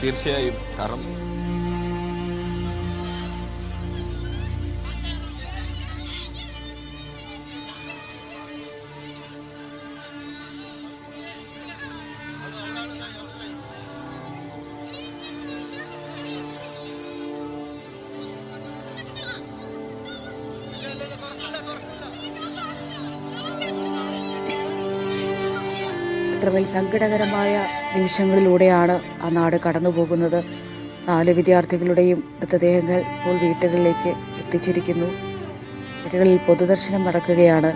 തീർച്ചയായും. കാരണം അത്രമേൽ സങ്കടകരമായ നിമിഷങ്ങളിലൂടെയാണ് ആ നാട് കടന്നു പോകുന്നത്. 4 വിദ്യാർത്ഥികളുടെയും മൃതദേഹങ്ങൾ ഇപ്പോൾ വീട്ടുകളിലേക്ക് എത്തിച്ചിരിക്കുന്നു. വീടുകളിൽ പൊതുദർശനം നടക്കുകയാണ്.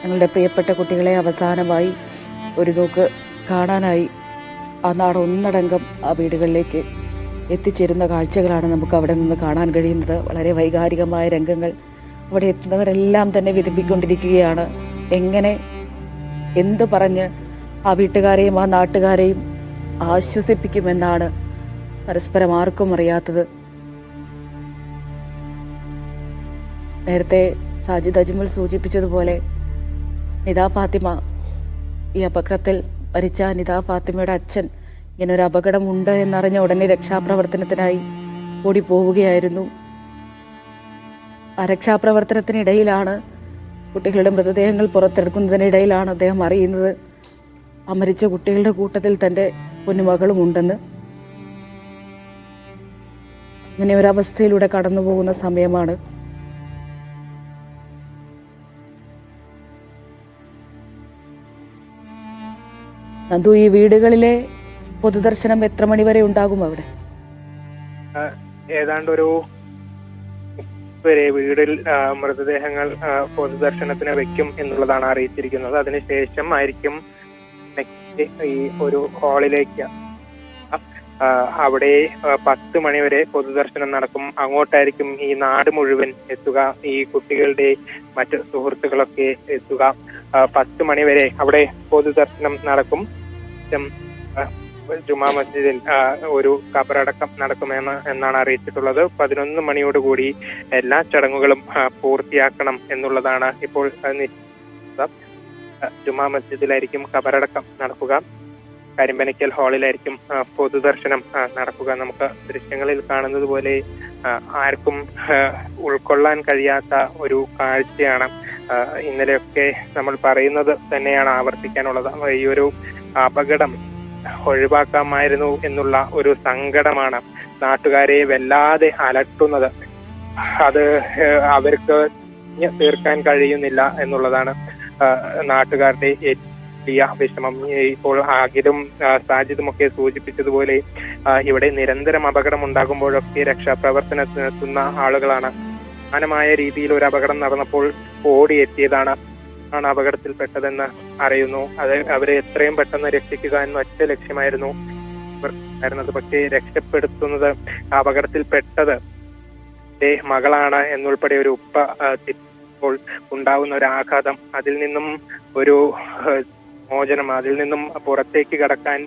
ഞങ്ങളുടെ പ്രിയപ്പെട്ട കുട്ടികളെ അവസാനമായി ഒരു നോക്ക് കാണാനായി ആ നാട് ഒന്നടങ്കം ആ വീടുകളിലേക്ക് എത്തിച്ചേരുന്ന കാഴ്ചകളാണ് നമുക്ക് അവിടെ നിന്ന് കാണാൻ കഴിയുന്നത്. വളരെ വൈകാരികമായ രംഗങ്ങൾ അവിടെ എത്തുന്നവരെല്ലാം തന്നെ വിതുമ്പിക്കൊണ്ടിരിക്കുകയാണ്. എങ്ങനെ എന്ത് പറഞ്ഞ് ആ വീട്ടുകാരെയും ആ നാട്ടുകാരെയും ആശ്വസിപ്പിക്കുമെന്നാണ് പരസ്പരം ആർക്കും അറിയാത്തത്. നേരത്തെ സാജിദ് അജ്മൽ സൂചിപ്പിച്ചതുപോലെ നിദ ഫാത്തിമ, ഈ അപകടത്തിൽ മരിച്ച നിദ ഫാത്തിമയുടെ അച്ഛൻ ഇങ്ങനൊരു അപകടമുണ്ട് എന്നറിഞ്ഞ ഉടനെ രക്ഷാപ്രവർത്തനത്തിനായി ഓടി പോവുകയായിരുന്നു. ആ രക്ഷാപ്രവർത്തനത്തിനിടയിലാണ്, കുട്ടികളുടെ മൃതദേഹങ്ങൾ പുറത്തെടുക്കുന്നതിനിടയിലാണ് അദ്ദേഹം അറിയുന്നത് ആ മരിച്ച കുട്ടികളുടെ കൂട്ടത്തിൽ തൻ്റെ പൊന്നുമകളും ഉണ്ടെന്ന്. ഇങ്ങനെ ഒരവസ്ഥയിലൂടെ കടന്നു പോകുന്ന സമയമാണ്. നന്ദു, ഈ വീടുകളിലെ പൊതുദർശനം എത്ര മണിവരെ ഉണ്ടാകും അവിടെ? ഏതാണ്ടൊരു വരെ വീടിൽ മൃതദേഹങ്ങൾ പൊതുദർശനത്തിന് വെക്കും എന്നുള്ളതാണ് അറിയിച്ചിരിക്കുന്നത്. അതിനുശേഷം ആയിരിക്കും ഈ ഒരു ഹാളിലേക്ക്, അവിടെ 10 മണിവരെ പൊതുദർശനം നടക്കും. അങ്ങോട്ടായിരിക്കും ഈ നാട് മുഴുവൻ എത്തുക, ഈ കുട്ടികളുടെ മറ്റ് സുഹൃത്തുക്കളൊക്കെ എത്തുക. 10 മണിവരെ അവിടെ പൊതുദർശനം നടക്കും. ജുമാ മസ്ജിദിൽ ഒരു ഖബറടക്കം എന്നാണ് അറിയിച്ചിട്ടുള്ളത്. 11 മണിയോടുകൂടി എല്ലാ ചടങ്ങുകളും പൂർത്തിയാക്കണം എന്നുള്ളതാണ് ഇപ്പോൾ ജുമാ മസ്ജിദിലായിരിക്കും ഖബറടക്കം നടക്കുക. കരിമ്പനയ്ക്കൽ ഹാളിലായിരിക്കും പൊതുദർശനം നടക്കുക. നമുക്ക് ദൃശ്യങ്ങളിൽ കാണുന്നത് പോലെ ആർക്കും ഉൾക്കൊള്ളാൻ കഴിയാത്ത ഒരു കാഴ്ചയാണ്. ഇന്നലെയൊക്കെ നമ്മൾ പറയുന്നത് തന്നെയാണ് ആവർത്തിക്കാനുള്ളത്. ഈ ഒരു അപകടം ഒഴിവാക്കാമായിരുന്നു എന്നുള്ള ഒരു സങ്കടമാണ് നാട്ടുകാരെ വല്ലാതെ അലട്ടുന്നത്. അത് അവർക്ക് തീർക്കാൻ കഴിയുന്നില്ല എന്നുള്ളതാണ് നാട്ടുകാരുടെ വലിയ വിഷമം. ഇപ്പോൾ ആകിലും സാജിദും ഒക്കെ സൂചിപ്പിച്ചതുപോലെ ഇവിടെ നിരന്തരം അപകടം ഉണ്ടാകുമ്പോഴൊക്കെ രക്ഷാപ്രവർത്തനത്തിനെത്തുന്ന ആളുകളാണ്. സമാനമായ രീതിയിൽ ഒരു അപകടം നടന്നപ്പോൾ ഓടിയെത്തിയതാണ് അപകടത്തിൽപ്പെട്ടതെന്ന് അറിയുന്നു. അത് അവരെ എത്രയും പെട്ടെന്ന് രക്ഷിക്കുക എന്ന ഒറ്റ ലക്ഷ്യമായിരുന്നു ഇവർക്കുണ്ടായിരുന്നത്. പക്ഷേ രക്ഷപ്പെടുത്തുന്നത്, അപകടത്തിൽപ്പെട്ടത് മകളാണ് എന്നുൾപ്പെടെ ഒരു ഉപ്പ ഇപ്പോൾ ഉണ്ടാവുന്ന ഒരു ആഘാതം, അതിൽ നിന്നും ഒരു മോചനം, അതിൽ നിന്നും പുറത്തേക്ക് കടക്കാൻ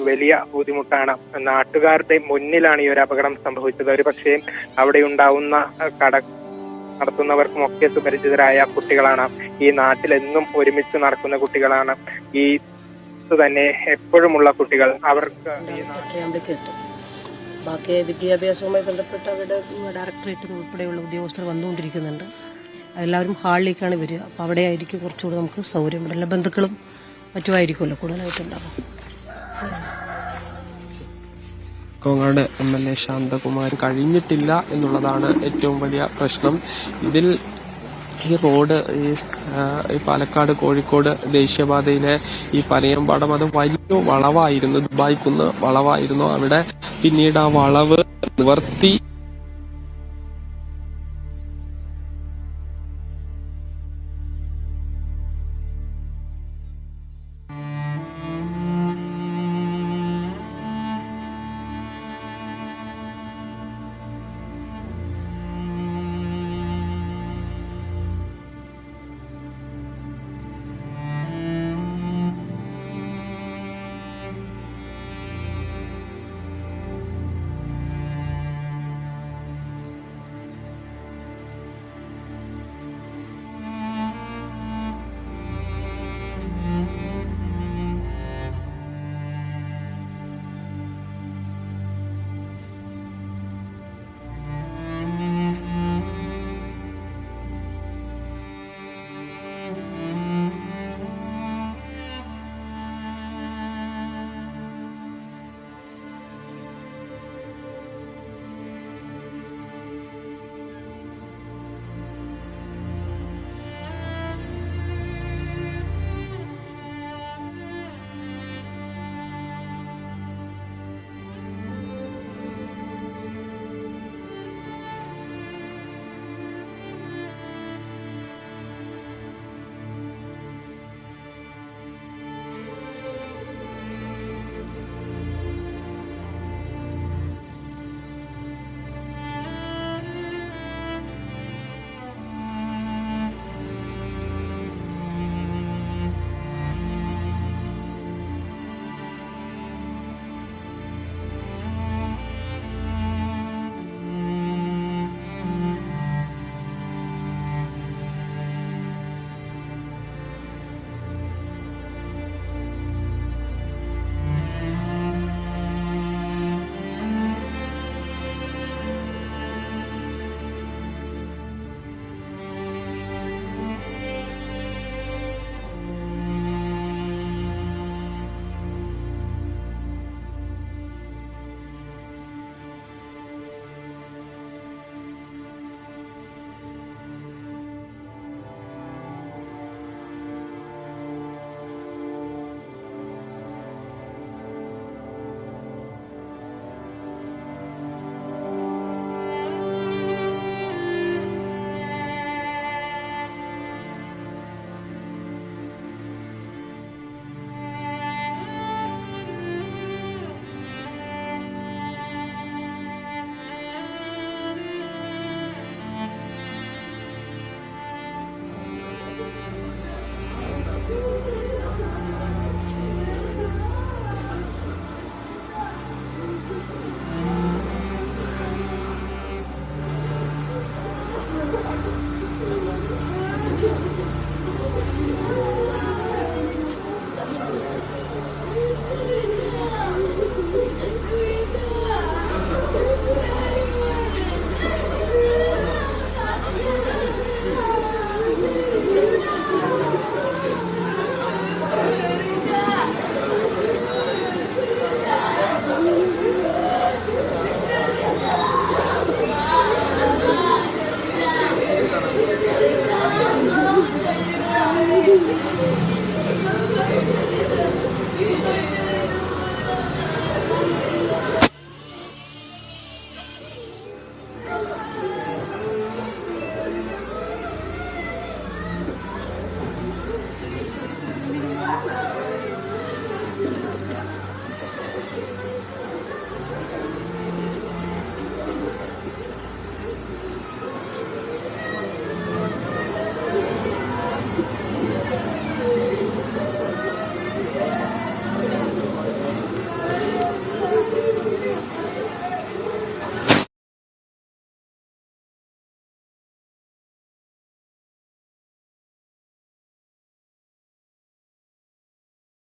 വലിയ ബുദ്ധിമുട്ടാണ്. നാട്ടുകാരുടെ മുന്നിലാണ് ഈ ഒരു അപകടം സംഭവിച്ചത്. ഒരു പക്ഷേ അവിടെ ഉണ്ടാവുന്ന നടത്തുന്നവർക്കും ഒക്കെ സുപരിചിതരായ കുട്ടികളാണ്. ഈ നാട്ടിൽ എന്നും ഒരുമിച്ച് നടക്കുന്ന കുട്ടികളാണ്. ഈ തന്നെ എപ്പോഴുമുള്ള കുട്ടികൾ. അവർക്ക് ബാക്കി വിദ്യാഭ്യാസവുമായി ബന്ധപ്പെട്ട് അവരുടെ ഡയറക്ടറേറ്റ് ഉൾപ്പെടെയുള്ള ഉദ്യോഗസ്ഥർ വന്നുകൊണ്ടിരിക്കുന്നുണ്ട്. എല്ലാവരും ഹാളിലേക്കാണ് വരിക. അപ്പോൾ അവിടെ ആയിരിക്കും കുറച്ചുകൂടെ നമുക്ക് സൗകര്യം. ഇവിടെ എല്ലാ ബന്ധുക്കളും മറ്റുമായിരിക്കുമല്ലോ കൂടുതലായിട്ടുണ്ടാകും. കോങ്ങാട് MLA ശാന്തകുമാർ കഴിഞ്ഞിട്ടില്ല എന്നുള്ളതാണ് ഏറ്റവും വലിയ പ്രശ്നം. ഇതിൽ ഈ റോഡ് ഈ പാലക്കാട് കോഴിക്കോട് ദേശീയപാതയിലെ ഈ പനയമ്പാടം, അത് വലിയ വളവായിരുന്നു, ദുബായ് കുന്ന് വളവായിരുന്നു. അവിടെ പിന്നീട് ആ വളവ് നിവർത്തി